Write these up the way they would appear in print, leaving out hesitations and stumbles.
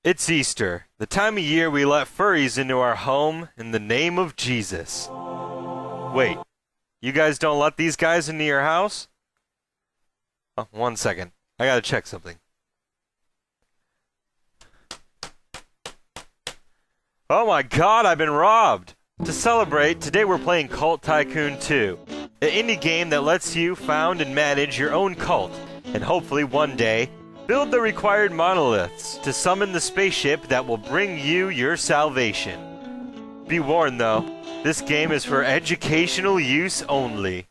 It's Easter, the time of year we let furries into our home in the name of Jesus. Wait, you guys don't let these guys into your house? Oh, 1 second. I gotta check something. Oh my god, I've been robbed! To celebrate, today we're playing Cult Tycoon 2, an indie game that lets you found and manage your own cult, and hopefully one day, build the required monoliths to summon the spaceship that will bring you your salvation. Be warned though, this game is for educational use only.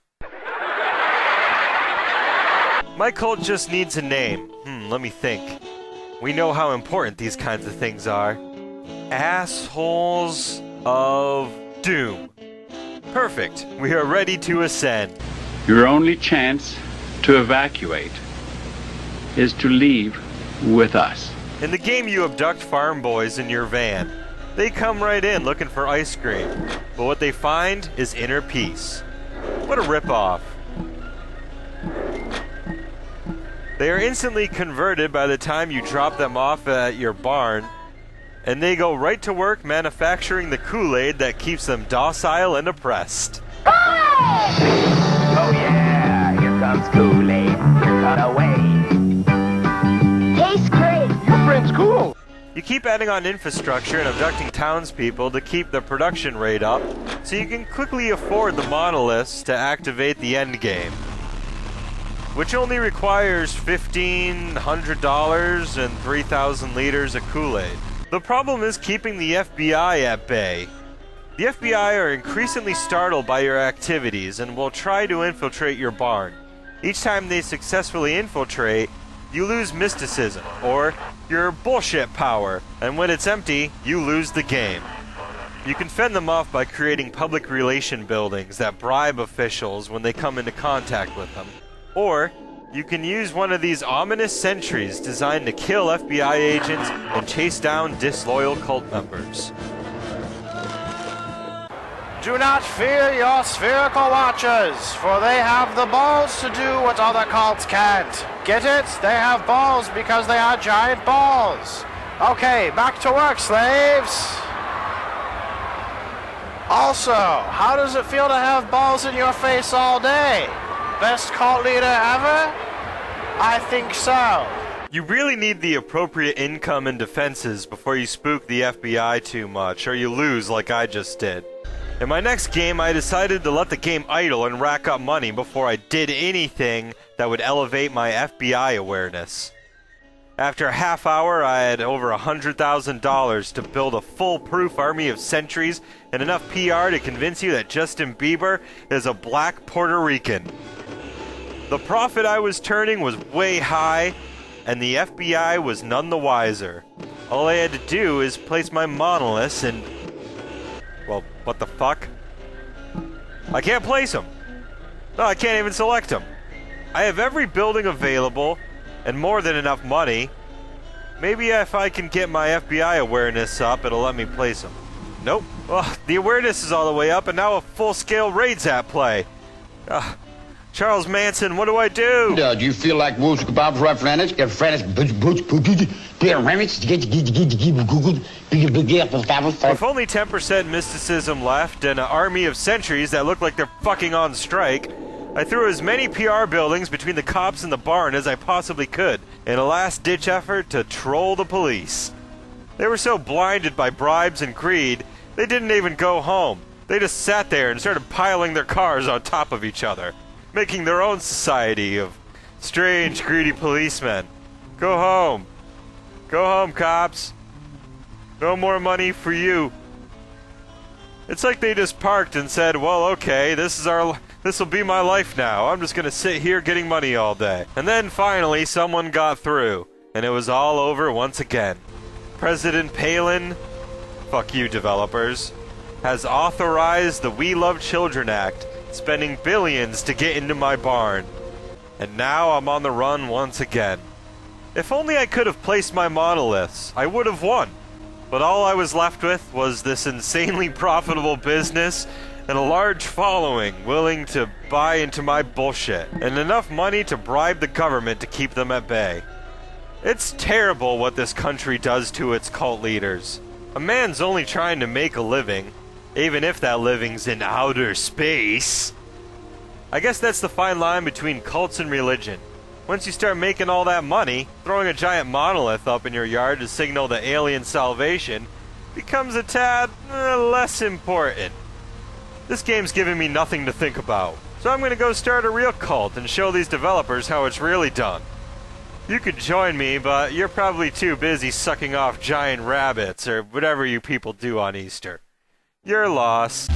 My cult just needs a name. Let me think. We know how important these kinds of things are. Assholes of Doom. Perfect. We are ready to ascend. Your only chance to evacuate is to leave with us. In the game, you abduct farm boys in your van. They come right in looking for ice cream, but what they find is inner peace. What a ripoff. They are instantly converted by the time you drop them off at your barn, and they go right to work manufacturing the Kool-Aid that keeps them docile and oppressed. Oh yeah, here comes Kool-Aid. You're cut away. Tastes great. Your friend's cool. You keep adding on infrastructure and abducting townspeople to keep the production rate up, so you can quickly afford the monoliths to activate the endgame, which only requires $1,500 and 3,000 liters of Kool-Aid. The problem is keeping the FBI at bay. The FBI are increasingly startled by your activities and will try to infiltrate your barn. Each time they successfully infiltrate, you lose mysticism, or your bullshit power, and when it's empty, you lose the game. You can fend them off by creating public relation buildings that bribe officials when they come into contact with them. Or, you can use one of these ominous sentries designed to kill FBI agents and chase down disloyal cult members. Do not fear your spherical watchers, for they have the balls to do what other cults can't. Get it? They have balls because they are giant balls. Okay, back to work, slaves. Also, how does it feel to have balls in your face all day? Best cult leader ever? I think so. You really need the appropriate income and defenses before you spook the FBI too much, or you lose like I just did. In my next game, I decided to let the game idle and rack up money before I did anything that would elevate my FBI awareness. After a half hour, I had over $100,000 to build a foolproof army of sentries and enough PR to convince you that Justin Bieber is a black Puerto Rican. The profit I was turning was way high, and the FBI was none the wiser. All I had to do is place my monoliths and... well, what the fuck? I can't place them. No, I can't even select them. I have every building available, and more than enough money. Maybe if I can get my FBI awareness up, it'll let me place them. Nope. Well, the awareness is all the way up, and now a full-scale raid's at play. Charles Manson, what do I do? Do you feel like if only 10% mysticism left and an army of sentries that look like they're fucking on strike, I threw as many PR buildings between the cops and the barn as I possibly could in a last-ditch effort to troll the police. They were so blinded by bribes and greed, they didn't even go home. They just sat there and started piling their cars on top of each other, making their own society of strange, greedy policemen. Go home. Go home, cops. No more money for you. It's like they just parked and said, well, okay, this'll be my life now. I'm just gonna sit here getting money all day. And then finally, someone got through, and it was all over once again. President Palin, fuck you developers, has authorized the We Love Children Act, spending billions to get into my barn. And now I'm on the run once again. If only I could have placed my monoliths, I would have won. But all I was left with was this insanely profitable business and a large following willing to buy into my bullshit, and enough money to bribe the government to keep them at bay. It's terrible what this country does to its cult leaders. A man's only trying to make a living, even if that living's in outer space. I guess that's the fine line between cults and religion. Once you start making all that money, throwing a giant monolith up in your yard to signal the alien salvation becomes a tad less important. This game's giving me nothing to think about, so I'm gonna go start a real cult and show these developers how it's really done. You could join me, but you're probably too busy sucking off giant rabbits or whatever you people do on Easter. You're lost.